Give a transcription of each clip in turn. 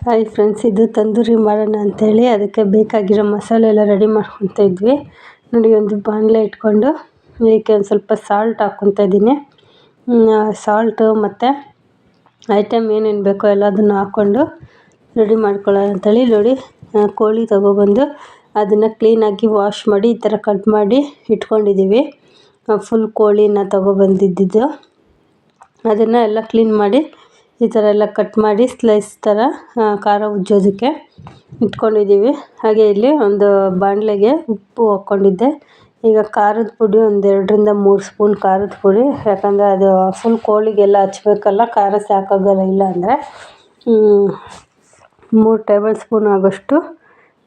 Hi friends, ಇದು ತಂದೂರಿ ಮಾಡೋಣ ಅಂಥೇಳಿ ಅದಕ್ಕೆ ಬೇಕಾಗಿರೋ ಮಸಾಲೆ ಎಲ್ಲ ರೆಡಿ ಮಾಡ್ಕೊತಾ ಇದ್ವಿ. ನೋಡಿ, ಒಂದು ಬಾಣಲೆ ಇಟ್ಕೊಂಡು ಇದಕ್ಕೆ ಒಂದು ಸ್ವಲ್ಪ ಸಾಲ್ಟ್ ಹಾಕ್ಕೊತಾ ಇದ್ದೀನಿ. ಸಾಲ್ಟು ಮತ್ತು ಐಟಮ್ ಏನೇನು ಬೇಕೋ ಎಲ್ಲದನ್ನು ಹಾಕ್ಕೊಂಡು ರೆಡಿ ಮಾಡ್ಕೊಳ್ಳೋಣ ಅಂಥೇಳಿ. ನೋಡಿ, ಕೋಳಿ ತೊಗೊಬಂದು ಅದನ್ನು ಕ್ಲೀನಾಗಿ ವಾಶ್ ಮಾಡಿ ಈ ಥರ ಕಟ್ ಮಾಡಿ ಇಟ್ಕೊಂಡಿದ್ದೀವಿ. ಫುಲ್ ಕೋಳಿನ ತೊಗೊಬಂದಿದ್ದು ಅದನ್ನು ಎಲ್ಲ ಕ್ಲೀನ್ ಮಾಡಿ ಈ ಥರ ಎಲ್ಲ ಕಟ್ ಮಾಡಿ ಸ್ಲೈಸ್ ಥರ ಖಾರ ಉಜ್ಜೋದಕ್ಕೆ ಇಟ್ಕೊಂಡಿದ್ದೀವಿ. ಹಾಗೆ ಇಲ್ಲಿ ಒಂದು ಬಾಣಲೆಗೆ ಉಪ್ಪು ಹಾಕ್ಕೊಂಡಿದ್ದೆ. ಈಗ ಖಾರದ ಪುಡಿ ಒಂದು 2-3 ಸ್ಪೂನ್ ಖಾರದ ಪುಡಿ, ಯಾಕಂದರೆ ಅದು ಫುಲ್ ಕೋಳಿಗೆಲ್ಲ ಹಚ್ಬೇಕಲ್ಲ, ಖಾರ ಸಾಕಾಗಲ್ಲ. ಇಲ್ಲ ಅಂದರೆ 3 ಟೇಬಲ್ ಸ್ಪೂನ್ ಆಗೋಷ್ಟು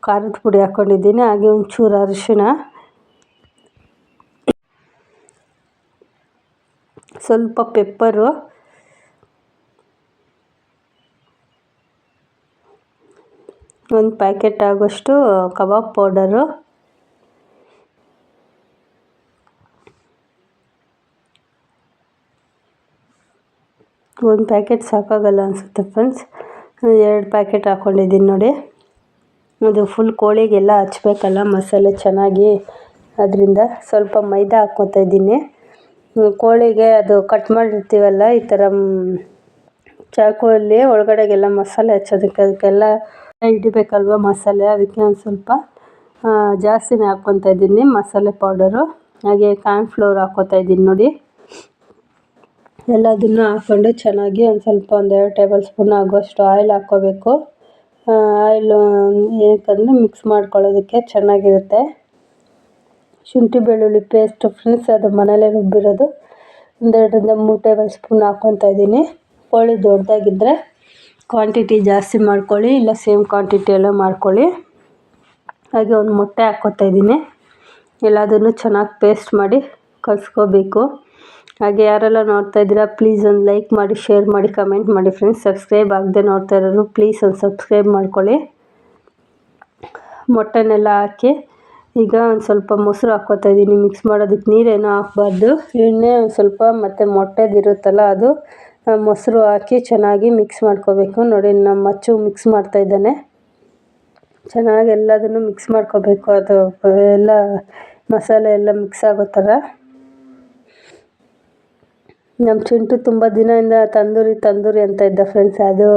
ಖಾರದ ಪುಡಿ ಹಾಕ್ಕೊಂಡಿದ್ದೀನಿ. ಹಾಗೆ ಒಂಚೂರು ಅರಿಶಿಣ, ಸ್ವಲ್ಪ ಪೆಪ್ಪರು, ಒಂದು ಪ್ಯಾಕೆಟ್ ಆಗೋಷ್ಟು ಕಬಾಬ್ ಪೌಡರು, ಒಂದು ಪ್ಯಾಕೆಟ್ ಸಾಕಾಗಲ್ಲ ಅನಿಸುತ್ತೆ ಫ್ರೆಂಡ್ಸ್, 2 ಪ್ಯಾಕೆಟ್ ಹಾಕ್ಕೊಂಡಿದ್ದೀನಿ. ನೋಡಿ, ಅದು ಫುಲ್ ಕೋಳಿಗೆಲ್ಲ ಹಚ್ಬೇಕಲ್ಲ ಮಸಾಲೆ ಚೆನ್ನಾಗಿ, ಅದರಿಂದ ಸ್ವಲ್ಪ ಮೈದಾ ಹಾಕ್ಕೊತಾ ಇದ್ದೀನಿ. ಕೋಳಿಗೆ ಅದು ಕಟ್ ಮಾಡಿರ್ತೀವಲ್ಲ ಈ ಥರ ಚಾಕುವಲ್ಲಿ ಒಳಗಡೆಗೆಲ್ಲ ಮಸಾಲೆ ಹಚ್ಚೋದಕ್ಕೆ, ಅದಕ್ಕೆಲ್ಲ ಹಿಡಿಬೇಕಲ್ವ ಮಸಾಲೆ, ಅದಕ್ಕೆ ಒಂದು ಸ್ವಲ್ಪ ಜಾಸ್ತಿನೇ ಹಾಕ್ಕೊತಾ ಇದ್ದೀನಿ ಮಸಾಲೆ ಪೌಡರು. ಹಾಗೆ ಕಾರ್ನ್ಫ್ಲೋರ್ ಹಾಕ್ಕೊತಾ ಇದ್ದೀನಿ. ನೋಡಿ, ಎಲ್ಲದನ್ನು ಹಾಕ್ಕೊಂಡು ಚೆನ್ನಾಗಿ ಒಂದು 2 ಟೇಬಲ್ ಸ್ಪೂನ್ ಆಗೋಷ್ಟು ಆಯಿಲ್ ಹಾಕ್ಕೋಬೇಕು. ಆಯಿಲು ಏನಕ್ಕಂದರೆ ಮಿಕ್ಸ್ ಮಾಡ್ಕೊಳ್ಳೋದಕ್ಕೆ ಚೆನ್ನಾಗಿರುತ್ತೆ. ಶುಂಠಿ ಬೆಳ್ಳುಳ್ಳಿ ಪೇಸ್ಟು ಫ್ರೆಂಡ್ಸ್, ಅದು ಮನೇಲೇ ರುಬ್ಬಿರೋದು, 2-3 ಟೇಬಲ್ ಸ್ಪೂನ್ ಹಾಕ್ಕೊತಾ ಇದ್ದೀನಿ. ಕೋಳಿ ದೊಡ್ಡದಾಗಿದ್ದರೆ ಕ್ವಾಂಟಿಟಿ ಜಾಸ್ತಿ ಮಾಡ್ಕೊಳ್ಳಿ, ಇಲ್ಲ ಸೇಮ್ ಕ್ವಾಂಟಿಟಿ ಎಲ್ಲ ಮಾಡ್ಕೊಳ್ಳಿ. ಹಾಗೆ ಒಂದು ಮೊಟ್ಟೆ ಹಾಕ್ಕೊತಾ ಇದ್ದೀನಿ. ಎಲ್ಲದನ್ನು ಚೆನ್ನಾಗಿ ಪೇಸ್ಟ್ ಮಾಡಿ ಕಲಿಸ್ಕೋಬೇಕು. ಹಾಗೆ ಯಾರೆಲ್ಲ ನೋಡ್ತಾ ಇದ್ದೀರಾ ಪ್ಲೀಸ್ ಒಂದು ಲೈಕ್ ಮಾಡಿ, ಶೇರ್ ಮಾಡಿ, ಕಮೆಂಟ್ ಮಾಡಿ ಫ್ರೆಂಡ್ಸ್. ಸಬ್ಸ್ಕ್ರೈಬ್ ಆಗದೆ ನೋಡ್ತಾ ಇರೋರು ಪ್ಲೀಸ್ ಒಂದು ಸಬ್ಸ್ಕ್ರೈಬ್ ಮಾಡ್ಕೊಳ್ಳಿ. ಮೊಟ್ಟೆನೆಲ್ಲ ಹಾಕಿ ಈಗ ಒಂದು ಸ್ವಲ್ಪ ಮೊಸರು ಹಾಕ್ಕೊತಾ ಇದ್ದೀನಿ. ಮಿಕ್ಸ್ ಮಾಡೋದಕ್ಕೆ ನೀರೇನೂ ಹಾಕಬಾರ್ದು, ಎಣ್ಣೆ ಒಂದು ಸ್ವಲ್ಪ ಮತ್ತು ಮೊಟ್ಟೆದಿರುತ್ತಲ್ಲ ಅದು ಮೊಸರು ಹಾಕಿ ಚೆನ್ನಾಗಿ ಮಿಕ್ಸ್ ಮಾಡ್ಕೋಬೇಕು. ನೋಡಿ, ನಮ್ಮ ಮಚ್ಚು ಮಿಕ್ಸ್ ಮಾಡ್ತಾಯಿದ್ದಾನೆ. ಚೆನ್ನಾಗಿ ಎಲ್ಲದನ್ನು ಮಿಕ್ಸ್ ಮಾಡ್ಕೋಬೇಕು, ಅದು ಎಲ್ಲ ಮಸಾಲೆ ಎಲ್ಲ ಮಿಕ್ಸ್ ಆಗೋ ಥರ. ನಮ್ಮ ಚಿಂಟು ತುಂಬ ದಿನದಿಂದ ತಂದೂರಿ ಅಂತ ಇದ್ದ ಫ್ರೆಂಡ್ಸ್. ಅದು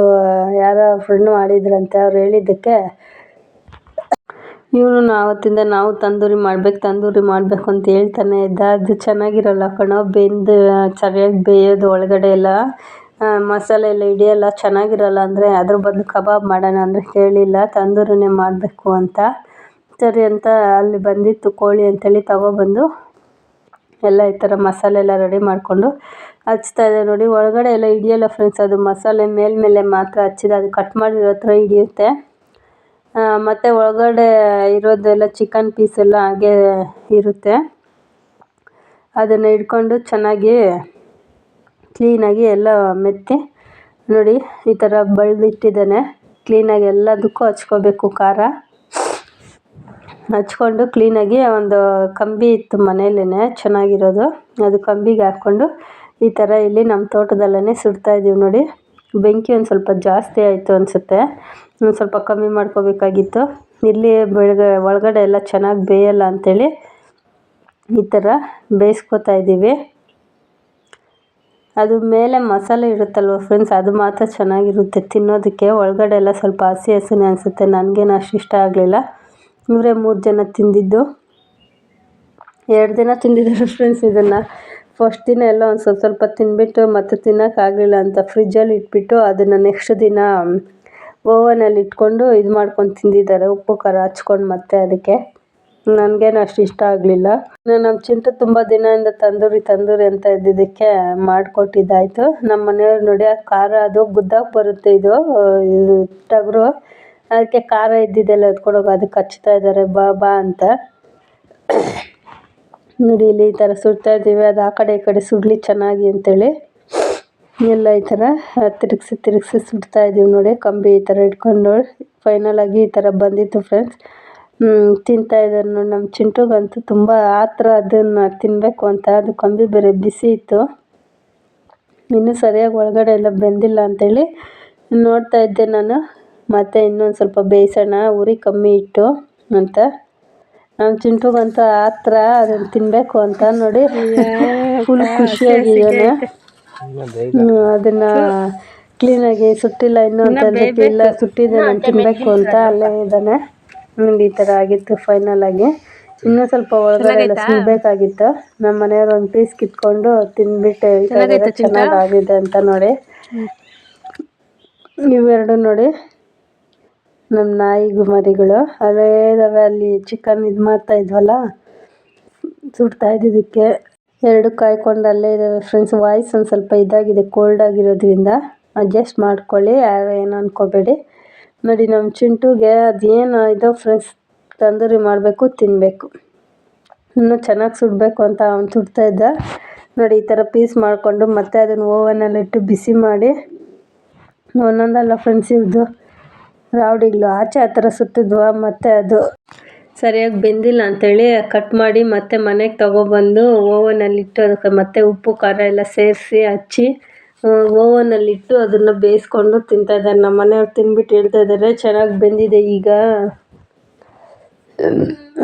ಯಾರೋ ಫ್ರೆಂಡ್ ಮಾಡಿದ್ರಂತೆ, ಅವ್ರು ಹೇಳಿದ್ದಕ್ಕೆ ಇವನು ಆವತ್ತಿಂದ ನಾವು ತಂದೂರಿ ಮಾಡಬೇಕು ಅಂತ ಹೇಳ್ತಾನೆ ಇದ್ದ. ಅದು ಚೆನ್ನಾಗಿರಲ್ಲ ಕಣೋ, ಸರಿಯಾಗಿ ಬೇಯೋದು ಒಳಗಡೆ ಎಲ್ಲ ಮಸಾಲೆ ಎಲ್ಲ ಹಿಡಿಯಲ್ಲ, ಚೆನ್ನಾಗಿರಲ್ಲ. ಅಂದರೆ ಅದ್ರ ಬದಲು ಕಬಾಬ್ ಮಾಡೋಣ ಅಂದರೆ ಕೇಳಿಲ್ಲ, ತಂದೂರಿನೇ ಮಾಡಬೇಕು ಅಂತ. ಸರಿ ಅಂತ ಅಲ್ಲಿ ಬಂದಿತ್ತು ಕೋಳಿ ಅಂತೇಳಿ ತಗೊಬಂದು ಎಲ್ಲ ಈ ಥರ ಮಸಾಲೆ ಎಲ್ಲ ರೆಡಿ ಮಾಡಿಕೊಂಡು ಹಚ್ತಾಯಿದ್ದೆ. ನೋಡಿ, ಒಳಗಡೆ ಎಲ್ಲ ಹಿಡಿಯಲ್ಲ ಫ್ರೆಂಡ್ಸ್, ಅದು ಮಸಾಲೆ ಮೇಲ್ಮೇಲೆ ಮಾತ್ರ ಹಚ್ಚಿದ, ಅದು ಕಟ್ ಮಾಡಿರೋ ಥರ ಹಿಡಿಯುತ್ತೆ. ಮತ್ತು ಒಳಗಡೆ ಇರೋದೆಲ್ಲ ಚಿಕನ್ ಪೀಸ್ ಎಲ್ಲ ಹಾಗೆ ಇರುತ್ತೆ. ಅದನ್ನು ಹಿಡ್ಕೊಂಡು ಚೆನ್ನಾಗಿ ಕ್ಲೀನಾಗಿ ಎಲ್ಲ ಮೆತ್ತಿ, ನೋಡಿ ಈ ಥರ ಬಳ್ದಿಟ್ಟಿದ್ದಾನೆ. ಕ್ಲೀನಾಗಿ ಎಲ್ಲದಕ್ಕೂ ಹಚ್ಕೋಬೇಕು ಖಾರ. ಹಚ್ಕೊಂಡು ಕ್ಲೀನಾಗಿ ಒಂದು ಕಂಬಿ ಇತ್ತು ಮನೇಲೇ ಚೆನ್ನಾಗಿರೋದು, ಅದು ಕಂಬಿಗೆ ಹಾಕ್ಕೊಂಡು ಈ ಥರ ಇಲ್ಲಿ ನಮ್ಮ ತೋಟದಲ್ಲೇ ಸುಡ್ತಾಯಿದ್ದೀವಿ. ನೋಡಿ, ಬೆಂಕಿ ಒಂದು ಸ್ವಲ್ಪ ಜಾಸ್ತಿ ಆಯಿತು ಅನಿಸುತ್ತೆ, ಒಂದು ಸ್ವಲ್ಪ ಕಮ್ಮಿ ಮಾಡ್ಕೋಬೇಕಾಗಿತ್ತು. ಇಲ್ಲಿ ಒಳಗಡೆ ಎಲ್ಲ ಚೆನ್ನಾಗಿ ಬೇಯಲ್ಲ ಅಂಥೇಳಿ ಈ ಥರ ಬೇಯಿಸ್ಕೊತಾ ಇದ್ದೀವಿ. ಅದು ಮೇಲೆ ಮಸಾಲೆ ಇರುತ್ತಲ್ವ ಫ್ರೆಂಡ್ಸ್, ಅದು ಮಾತ್ರ ಚೆನ್ನಾಗಿರುತ್ತೆ ತಿನ್ನೋದಕ್ಕೆ. ಒಳಗಡೆ ಎಲ್ಲ ಸ್ವಲ್ಪ ಹಸಿ ಹಸಿನೇ ಅನಿಸುತ್ತೆ, ನನಗೇನು ಅಷ್ಟು ಇಷ್ಟ ಆಗಲಿಲ್ಲ. ಇವರೇ 3 ಜನ ತಿಂದಿದ್ದು, 2 ದಿನ ತಿಂದಿದ್ದಾರೆ ಫ್ರೆಂಡ್ಸ್. ಇದನ್ನು ಫಸ್ಟ್ ದಿನ ಎಲ್ಲ ಒಂದು ಸ್ವಲ್ಪ ತಿಂದ್ಬಿಟ್ಟು ಮತ್ತೆ ತಿನ್ನೋಕ್ಕಾಗಲಿಲ್ಲ ಅಂತ ಫ್ರಿಜ್ಜಲ್ಲಿ ಇಟ್ಬಿಟ್ಟು ಅದನ್ನು ನೆಕ್ಸ್ಟ್ ದಿನ ಓವನಲ್ಲಿ ಇಟ್ಕೊಂಡು ಇದು ಮಾಡ್ಕೊಂಡು ತಿಂದಿದ್ದಾರೆ, ಉಪ್ಪು ಖಾರ ಹಚ್ಕೊಂಡು. ಮತ್ತೆ ಅದಕ್ಕೆ ನನಗೇನು ಅಷ್ಟು ಇಷ್ಟ ಆಗಲಿಲ್ಲ. ನಮ್ಮ ಚಿಂಟು ತುಂಬ ದಿನದಿಂದ ತಂದೂರಿ ಅಂತ ಇದ್ದಿದ್ದಕ್ಕೆ ಮಾಡಿಕೊಟ್ಟಿದ್ದಾಯಿತು. ನಮ್ಮ ಮನೆಯವ್ರು ನೋಡಿ, ಆ ಖಾರ ಅದು ಗುದ್ದಾಗಿ ಬರುತ್ತೆ, ಇದು ಟಗರು, ಅದಕ್ಕೆ ಖಾರ ಇದ್ದಿದ್ದೆಲ್ಲ ಎತ್ಕೊಂಡೋಗಿ ಅದಕ್ಕೆ ಹಚ್ತಾ ಇದ್ದಾರೆ ಬಾ ಅಂತ. ನೋಡಿ, ಇಲ್ಲಿ ಈ ಥರ ಸುಡ್ತಾ ಇದ್ದೀವಿ, ಅದು ಆ ಕಡೆ ಈ ಕಡೆ ಸುಡಲಿ ಚೆನ್ನಾಗಿ ಅಂತೇಳಿ ಎಲ್ಲ ಈ ಥರ ತಿರುಗಿಸಿ ಸುಡ್ತಾ ಇದ್ದೀವಿ. ನೋಡಿ, ಕಂಬಿ ಈ ಥರ ಇಟ್ಕೊಂಡು ಫೈನಲಾಗಿ ಈ ಥರ ಬಂದಿತ್ತು ಫ್ರೆಂಡ್ಸ್. ತಿಂತಾ ಇದ್ದಾರೆ ನೋಡಿ. ನಮ್ಮ ಚಿಂಟುಗಂತೂ ತುಂಬ ಆತರ ಅದನ್ನು ತಿನ್ನಬೇಕು ಅಂತ, ಅದು ಕಂಬಿ ಬೇರೆ ಬಿಸಿ ಇತ್ತು, ಇನ್ನೂ ಸರಿಯಾಗಿ ಒಳಗಡೆ ಎಲ್ಲ ಬೆಂದಿಲ್ಲ ಅಂಥೇಳಿ ನೋಡ್ತಾ ಇದ್ದೆ ನಾನು. ಮತ್ತೆ ಇನ್ನೊಂದು ಸ್ವಲ್ಪ ಬೇಯಿಸೋಣ, ಉರಿ ಕಮ್ಮಿ ಇಟ್ಟು ಅಂತ. ನಮ್ಮ ಚಿಂಟುಗಂತೂ ಆ ಥರ ಅದನ್ನು ತಿನ್ನಬೇಕು ಅಂತ ನೋಡಿ ಫುಲ್ ಖುಷಿಯಾಗಿದ್ದಾನೆ. ಅದನ್ನು ಕ್ಲೀನಾಗಿ ಸುಟ್ಟಿಲ್ಲ ಇನ್ನೂ ಅಂತ ಅಂದ್ಬಿಟ್ಟು, ಇಲ್ಲ ಸುಟ್ಟಿದೆ ನಾನು ತಿನ್ನಬೇಕು ಅಂತ ಅಲ್ಲೇ ಇದ್ದಾನೆ. ಈ ಥರ ಆಗಿತ್ತು ಫೈನಲ್ ಆಗಿ. ಇನ್ನೂ ಸ್ವಲ್ಪ ಒಳಗಡೆ ಎಲ್ಲ ಸುಡಬೇಕಾಗಿತ್ತು. ನಮ್ಮ ಮನೆಯವ್ರು ಒಂದು ಪೀಸ್ ಕಿತ್ಕೊಂಡು ತಿಂದ್ಬಿಟ್ಟು ಹೇಳ್ತಾ ಇದ್ದಾರೆ ಚೆನ್ನಾಗಾಗಿದೆ ಅಂತ. ನೋಡಿ ಇವೆರಡು ನೋಡಿ ನಮ್ಮ ನಾಯಿಗೂ ಮರಿಗಳು ಅಲ್ಲೇ ಇದ್ದಾವೆ. ಅಲ್ಲಿ ಚಿಕನ್ ಇದು ಮಾಡ್ತಾ ಇದ್ವಲ್ಲ, ಸುಡ್ತಾ ಇದ್ದಿದ್ದಕ್ಕೆ ಎರಡು ಕಾಯ್ಕೊಂಡು ಅಲ್ಲೇ ಇದ್ದಾವೆ ಫ್ರೆಂಡ್ಸ್. ವಾಯ್ಸ್ ಒಂದು ಸ್ವಲ್ಪ ಇದಾಗಿದೆ, ಕೋಲ್ಡ್ ಆಗಿರೋದ್ರಿಂದ ಅಡ್ಜಸ್ಟ್ ಮಾಡ್ಕೊಳ್ಳಿ, ಯಾರು ಏನು ಅಂದ್ಕೋಬೇಡಿ. ನೋಡಿ ನಮ್ಮ ಚಿಂಟುಗೆ ಅದೇನು ಇದು ಫ್ರೆಂಡ್ಸ್, ತಂದೂರಿ ಮಾಡಬೇಕು, ತಿನ್ನಬೇಕು. ಇನ್ನೂ ಚೆನ್ನಾಗಿ ಸುಡಬೇಕು ಅಂತ ಅವ್ನು ಸುಡ್ತಾ ಇದ್ದ. ನೋಡಿ ಈ ಥರ ಪೀಸ್ ಮಾಡಿಕೊಂಡು ಮತ್ತೆ ಅದನ್ನು ಓವನಲ್ಲಿಟ್ಟು ಬಿಸಿ ಮಾಡಿ, ಒಂದೊಂದಲ್ಲ ಫ್ರೆಂಡ್ಸ್ ಇವ್ದು ರಾವಡಿಗಳು ಆಚೆ ಆ ಥರ ಸುಟ್ಟಿದ್ವ. ಮತ್ತು ಅದು ಸರಿಯಾಗಿ ಬೆಂದಿಲ್ಲ ಅಂಥೇಳಿ ಕಟ್ ಮಾಡಿ ಮತ್ತೆ ಮನೆಗೆ ತೊಗೊಬಂದು ಓವನಲ್ಲಿಟ್ಟು ಅದಕ್ಕೆ ಮತ್ತೆ ಉಪ್ಪು ಖಾರ ಎಲ್ಲ ಸೇರಿಸಿ ಹಚ್ಚಿ ಓವನಲ್ಲಿಟ್ಟು ಅದನ್ನು ಬೇಯಿಸ್ಕೊಂಡು ತಿಂತಾಯಿದ್ದಾರೆ. ನಮ್ಮ ಮನೆಯವ್ರು ತಿಂದ್ಬಿಟ್ಟು ಹೇಳ್ತಾ ಇದ್ದಾರೆ ಚೆನ್ನಾಗಿ ಬೆಂದಿದೆ ಈಗ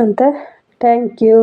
ಅಂತ. Thank you.